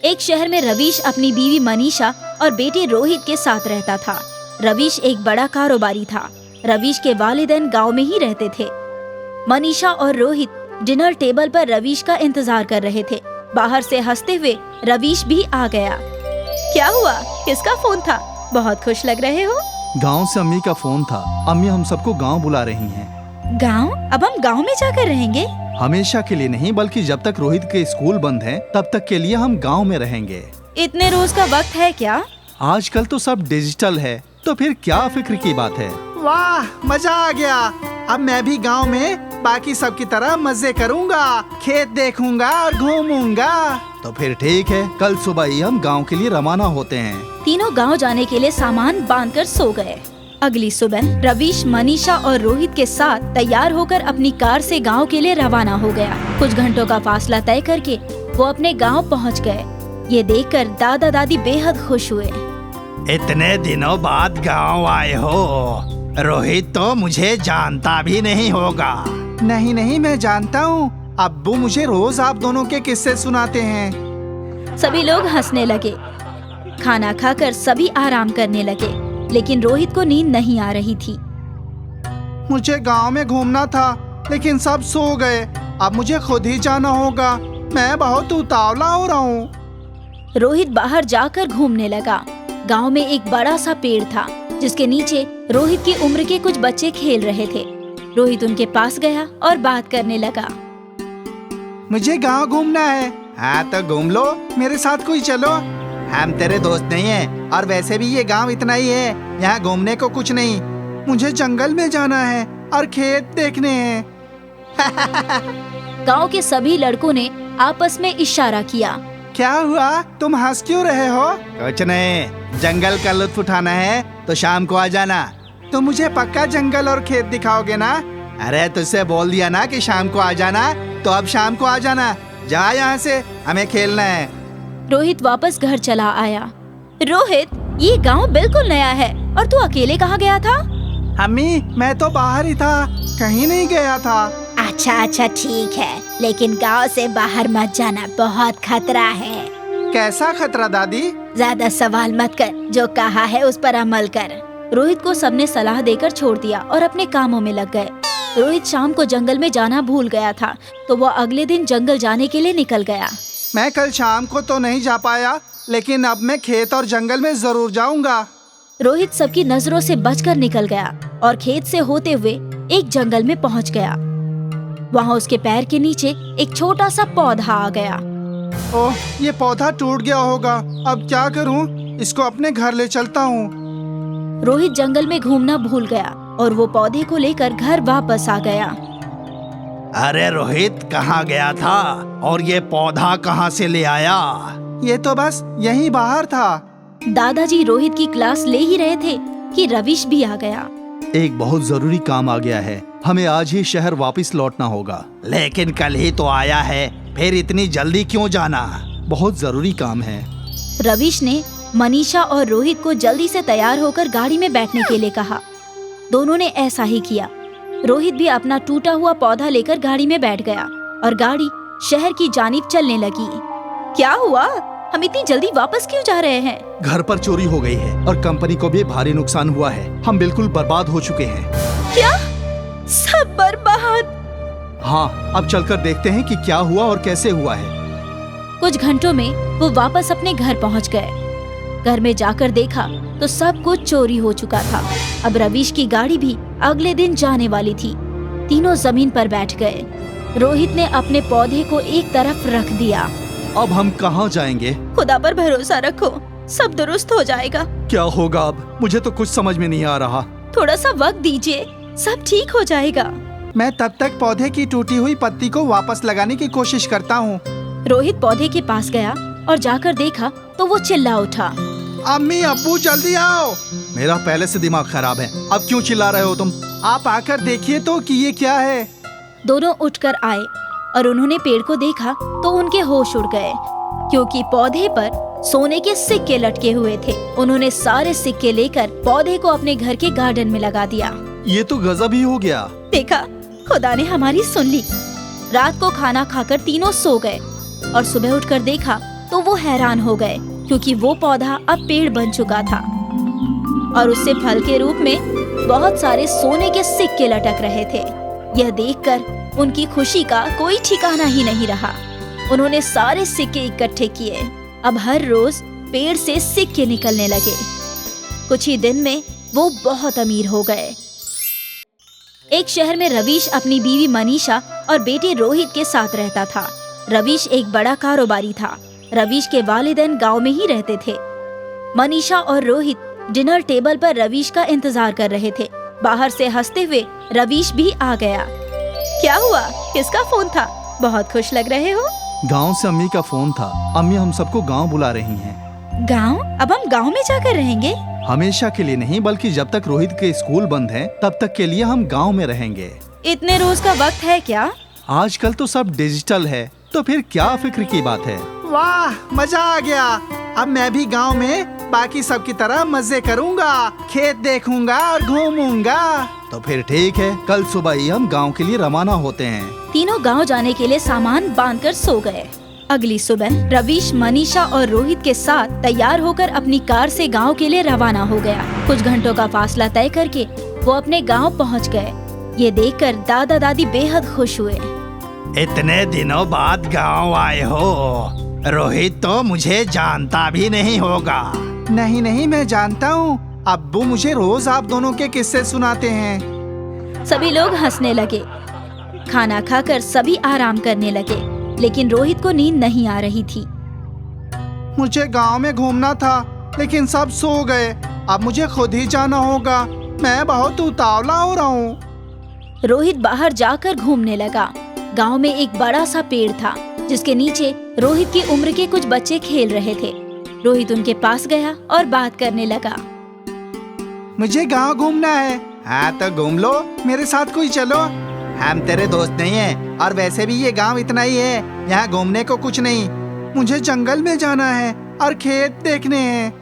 एक शहर में रवीश अपनी बीवी मनीषा और बेटे रोहित के साथ रहता था। रवीश एक बड़ा कारोबारी था। रवीश के वालिदैन गांव में ही रहते थे। मनीषा और रोहित डिनर टेबल पर रवीश का इंतजार कर रहे थे। बाहर से हंसते हुए रवीश भी आ गया। क्या हुआ? किसका फोन था? बहुत खुश लग रहे हो। गांव से अम्मी का फोन था। अम्मी हम सबको गांव बुला रही हैं। गांव? अब हम गांव में जाकर रहेंगे? हमेशा के लिए नहीं, बल्कि जब तक रोहित के स्कूल बंद हैं, तब तक के लिए हम गांव में रहेंगे। इतने रोज का वक्त है क्या? आजकल तो सब डिजिटल है, तो फिर क्या फिक्र की बात है। वाह, मजा आ गया। अब मैं भी गांव में बाकी सब की तरह मजे करूंगा, खेत देखूंगा और घूमूंगा। तो फिर ठीक है, कल सुबह ही हम गांव के लिए रवाना होते हैं। तीनों गांव जाने के लिए सामान बांधकर सो गए। अगली सुबह रवीश, मनीषा और रोहित के साथ तैयार होकर अपनी कार से गांव के लिए रवाना हो गया। कुछ घंटों का फासला तय करके वो अपने गांव पहुंच गए। ये देखकर दादा दादी बेहद खुश हुए। इतने दिनों बाद गांव आए हो। रोहित तो मुझे जानता भी नहीं होगा। नहीं, मैं जानता हूँ। अब्बू मुझे रोज आप दोनों के किस्से सुनाते हैं। सभी लोग हंसने लगे। खाना खाकर सभी आराम करने लगे, लेकिन रोहित को नींद नहीं आ रही थी। मुझे गांव में घूमना था, लेकिन सब सो गए। अब मुझे खुद ही जाना होगा। मैं बहुत उतावला हो रहा हूँ। रोहित बाहर जाकर घूमने लगा। गांव में एक बड़ा सा पेड़ था, जिसके नीचे रोहित की उम्र के कुछ बच्चे खेल रहे थे। रोहित उनके पास गया और बात करने लगा। मुझे गांव घूमना है। हाँ तो घूम लो, मेरे साथ कोई चलो। हम तेरे दोस्त नहीं हैं, और वैसे भी ये गांव इतना ही है, यहाँ घूमने को कुछ नहीं। मुझे जंगल में जाना है और खेत देखने हैं। गांव के सभी लड़कों ने आपस में इशारा किया। क्या हुआ? तुम हंस क्यों रहे हो? कुछ नहीं, जंगल का लुत्फ उठाना है तो शाम को आ जाना। तो मुझे पक्का जंगल और खेत दिखाओगे ना? अरे तुझसे बोल दिया ना कि शाम को आ जाना, तो अब शाम को आ जाना। जा यहाँ से, हमें खेलना है। रोहित वापस घर चला आया। रोहित, ये गांव बिल्कुल नया है और तू अकेले कहाँ गया था? अम्मी, मैं तो बाहर ही था, कहीं नहीं गया था। अच्छा ठीक है, लेकिन गांव से बाहर मत जाना, बहुत खतरा है। कैसा खतरा दादी? ज्यादा सवाल मत कर, जो कहा है उस पर अमल कर। रोहित को सबने सलाह देकर छोड़ दिया और अपने कामों में लग गए। रोहित शाम को जंगल में जाना भूल गया था, तो वो अगले दिन जंगल जाने के लिए निकल गया। मैं कल शाम को तो नहीं जा पाया, लेकिन अब मैं खेत और जंगल में जरूर जाऊंगा। रोहित सबकी नजरों से बचकर निकल गया और खेत से होते हुए एक जंगल में पहुंच गया। वहाँ उसके पैर के नीचे एक छोटा सा पौधा आ गया। ओह, ये पौधा टूट गया होगा। अब क्या करूं? इसको अपने घर ले चलता हूँ। रोहित जंगल में घूमना भूल गया और वो पौधे को लेकर घर वापस आ गया। अरे रोहित, कहाँ गया था और ये पौधा कहाँ से ले आया? ये तो बस यहीं बाहर था। दादाजी रोहित की क्लास ले ही रहे थे कि रवीश भी आ गया। एक बहुत जरूरी काम आ गया है, हमें आज ही शहर वापस लौटना होगा। लेकिन कल ही तो आया है, फिर इतनी जल्दी क्यों जाना? बहुत जरूरी काम है। रवीश ने मनीषा और रोहित को जल्दी से तैयार होकर गाड़ी में बैठने के लिए कहा। दोनों ने ऐसा ही किया। रोहित भी अपना टूटा हुआ पौधा लेकर गाड़ी में बैठ गया और गाड़ी शहर की जानिब चलने लगी। क्या हुआ? हम इतनी जल्दी वापस क्यों जा रहे हैं? घर पर चोरी हो गई है और कंपनी को भी भारी नुकसान हुआ है। हम बिल्कुल बर्बाद हो चुके हैं। क्या? सब बर्बाद? हाँ, अब चलकर देखते हैं कि क्या हुआ और कैसे हुआ है। कुछ घंटों में वो वापस अपने घर पहुंच गए। घर में जाकर देखा तो सब कुछ चोरी हो चुका था। अब रवीश की गाड़ी भी अगले दिन जाने वाली थी। तीनों जमीन पर बैठ गए। रोहित ने अपने पौधे को एक तरफ रख दिया। अब हम कहाँ जाएंगे? खुदा पर भरोसा रखो, सब दुरुस्त हो जाएगा। क्या होगा अब? मुझे तो कुछ समझ में नहीं आ रहा। थोड़ा सा वक्त दीजिए, सब ठीक हो जाएगा। मैं तब तक पौधे की टूटी हुई पत्ती को वापस लगाने की कोशिश करता हूँ। रोहित पौधे के पास गया और जाकर देखा तो वो चिल्ला उठा। अम्मी, अब्बू, जल्दी आओ। मेरा पहले से दिमाग खराब है, अब क्यों चिल्ला रहे हो तुम? आप आकर देखिए तो कि ये क्या है। दोनों उठकर आए और उन्होंने पेड़ को देखा तो उनके होश उड़ गए, क्योंकि पौधे पर सोने के सिक्के लटके हुए थे। उन्होंने सारे सिक्के लेकर पौधे को अपने घर के गार्डन में लगा दिया। ये तो गजब ही हो गया। देखा, खुदा ने हमारी सुन ली। रात को खाना खाकर तीनों सो गए और सुबह उठकर देखा तो वो हैरान हो गए क्योंकि वो पौधा अब पेड़ बन चुका था और उससे फल के रूप में बहुत सारे सोने के सिक्के लटक रहे थे। यह देखकर उनकी खुशी का कोई ठिकाना ही नहीं रहा। उन्होंने सारे सिक्के इकट्ठे किए। अब हर रोज पेड़ से सिक्के निकलने लगे। कुछ ही दिन में वो बहुत अमीर हो गए। एक शहर में रवीश अपनी बीवी मनीषा और बेटे रोहित के साथ रहता था। रवीश एक बड़ा कारोबारी था। रवीश के वालिदैन गांव में ही रहते थे। मनीषा और रोहित डिनर टेबल पर रवीश का इंतजार कर रहे थे। बाहर से हंसते हुए रवीश भी आ गया। क्या हुआ? किसका फोन था? बहुत खुश लग रहे हो। गांव से अम्मी का फोन था। अम्मी हम सबको गांव बुला रही हैं। गांव? अब हम गांव में जाकर रहेंगे? हमेशा के लिए नहीं, बल्कि जब तक रोहित के स्कूल बंद हैं, तब तक के लिए हम गांव में रहेंगे। इतने रोज का वक्त है क्या? आजकल तो सब डिजिटल है, तो फिर क्या फिक्र की बात है। वाह, मजा आ गया। अब मैं भी गांव में बाकी सब की तरह मजे करूंगा, खेत देखूंगा और घूमूंगा। तो फिर ठीक है, कल सुबह ही हम गांव के लिए रवाना होते हैं। तीनों गांव जाने के लिए सामान बांधकर सो गए। अगली सुबह रवीश, मनीषा और रोहित के साथ तैयार होकर अपनी कार से गांव के लिए रवाना हो गया। कुछ घंटों का फासला तय करके वो अपने गांव पहुंच गए। ये देखकर दादा दादी बेहद खुश हुए। इतने दिनों बाद गांव आए हो। रोहित तो मुझे जानता भी नहीं होगा। नहीं, मैं जानता हूँ। अब्बू मुझे रोज आप दोनों के किस्से सुनाते हैं। सभी लोग हंसने लगे। खाना खाकर सभी आराम करने लगे, लेकिन रोहित को नींद नहीं आ रही थी। मुझे गांव में घूमना था, लेकिन सब सो गए। अब मुझे खुद ही जाना होगा। मैं बहुत उतावला हो रहा हूँ। रोहित बाहर जाकर घूमने लगा। गांव में एक बड़ा सा पेड़ था, जिसके नीचे रोहित की उम्र के कुछ बच्चे खेल रहे थे। रोहित उनके पास गया और बात करने लगा। मुझे गांव घूमना है। हाँ तो घूम लो, मेरे साथ कोई चलो। हम तेरे दोस्त नहीं हैं, और वैसे भी ये गांव इतना ही है, यहाँ घूमने को कुछ नहीं। मुझे जंगल में जाना है और खेत देखने हैं।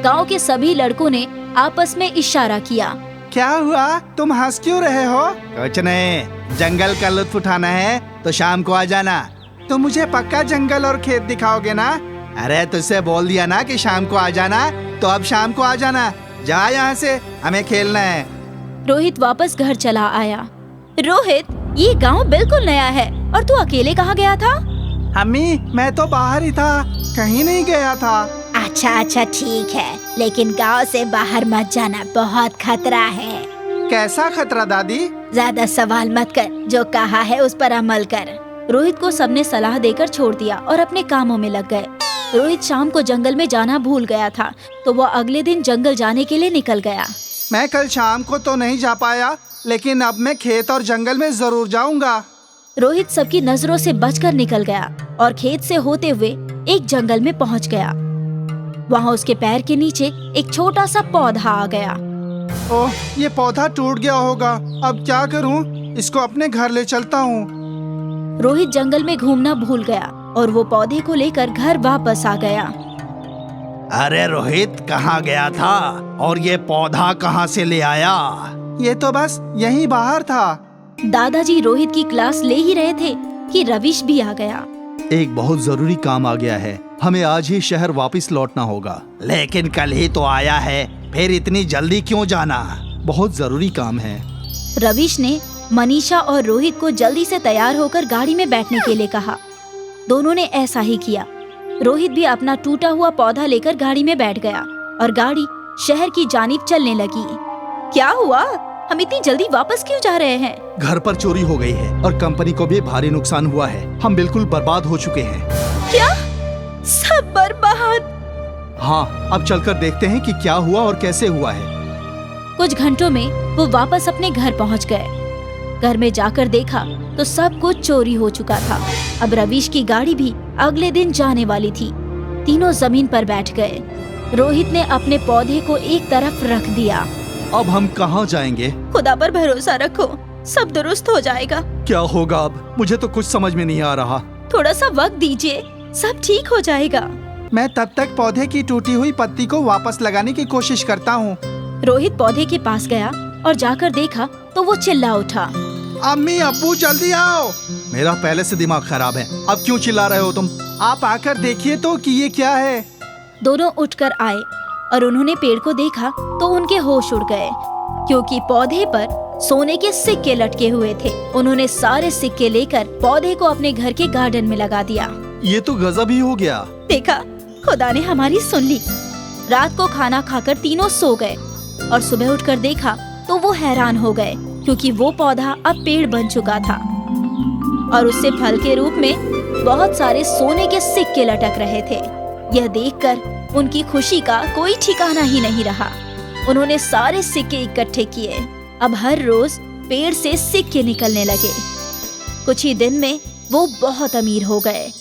गांव के सभी लड़कों ने आपस में इशारा किया। क्या हुआ? तुम हंस क्यों रहे हो? कुछ नहीं, जंगल का लुत्फ उठाना है तो शाम को आ जाना। तो मुझे पक्का जंगल और खेत दिखाओगे ना? अरे तुझसे बोल दिया ना कि शाम को आ जाना, तो अब शाम को आ जाना। जा यहाँ से, हमें खेलना है। रोहित वापस घर चला आया। रोहित, ये गांव बिल्कुल नया है और तू अकेले कहाँ गया था? अम्मी, मैं तो बाहर ही था, कहीं नहीं गया था। अच्छा ठीक है, लेकिन गांव से बाहर मत जाना, बहुत खतरा है। कैसा खतरा दादी? ज्यादा सवाल मत कर, जो कहा है उस पर अमल कर। रोहित को सबने सलाह देकर छोड़ दिया और अपने कामों में लग गए। रोहित शाम को जंगल में जाना भूल गया था, तो वो अगले दिन जंगल जाने के लिए निकल गया। मैं कल शाम को तो नहीं जा पाया, लेकिन अब मैं खेत और जंगल में जरूर जाऊंगा। रोहित सबकी नजरों से बचकर निकल गया और खेत से होते हुए एक जंगल में पहुंच गया। वहाँ उसके पैर के नीचे एक छोटा सा पौधा आ गया। ओह, ये पौधा टूट गया होगा। अब क्या करूं? इसको अपने घर ले चलता हूँ। रोहित जंगल में घूमना भूल गया और वो पौधे को लेकर घर वापस आ गया। अरे रोहित, कहाँ गया था और ये पौधा कहाँ से ले आया? ये तो बस यहीं बाहर था। दादाजी रोहित की क्लास ले ही रहे थे कि रवीश भी आ गया। एक बहुत जरूरी काम आ गया है, हमें आज ही शहर वापस लौटना होगा। लेकिन कल ही तो आया है, फिर इतनी जल्दी क्यों जाना? बहुत जरूरी काम है। रवीश ने मनीषा और रोहित को जल्दी से तैयार होकर गाड़ी में बैठने के लिए कहा। दोनों ने ऐसा ही किया। रोहित भी अपना टूटा हुआ पौधा लेकर गाड़ी में बैठ गया और गाड़ी शहर की जानिब चलने लगी। क्या हुआ? हम इतनी जल्दी वापस क्यों जा रहे हैं? घर पर चोरी हो गई है और कंपनी को भी भारी नुकसान हुआ है। हम बिल्कुल बर्बाद हो चुके हैं। क्या? सब बर्बाद? हाँ, अब चलकर देखते हैं कि क्या हुआ और कैसे हुआ है। कुछ घंटों में वो वापस अपने घर पहुंच गए। घर में जाकर देखा तो सब कुछ चोरी हो चुका था। अब रवीश की गाड़ी भी अगले दिन जाने वाली थी। तीनों जमीन पर बैठ गए। रोहित ने अपने पौधे को एक तरफ रख दिया। अब हम कहाँ जाएंगे? खुदा पर भरोसा रखो, सब दुरुस्त हो जाएगा। क्या होगा अब? मुझे तो कुछ समझ में नहीं आ रहा। थोड़ा सा वक्त दीजिए, सब ठीक हो जाएगा। मैं तब तक पौधे की टूटी हुई पत्ती को वापस लगाने की कोशिश करता हूँ। रोहित पौधे के पास गया और जाकर देखा तो वो चिल्ला उठा। अम्मी, अब्बू, जल्दी आओ। मेरा पहले से दिमाग खराब है, अब क्यों चिल्ला रहे हो तुम? आप आकर देखिए तो कि ये क्या है। दोनों उठकर आए और उन्होंने पेड़ को देखा तो उनके होश उड़ गए, क्योंकि पौधे पर सोने के सिक्के लटके हुए थे। उन्होंने सारे सिक्के लेकर पौधे को अपने घर के गार्डन में लगा दिया। ये तो गजब ही हो गया। देखा, खुदा ने हमारी सुन ली। रात को खाना खाकर तीनों सो गए और सुबह उठकर देखा तो वो हैरान हो गए, क्योंकि वो पौधा अब पेड़ बन चुका था और उससे फल के रूप में बहुत सारे सोने के सिक्के लटक रहे थे। यह देखकर उनकी खुशी का कोई ठिकाना ही नहीं रहा। उन्होंने सारे सिक्के इकट्ठे किए। अब हर रोज पेड़ से सिक्के निकलने लगे। कुछ ही दिन में वो बहुत अमीर हो गए।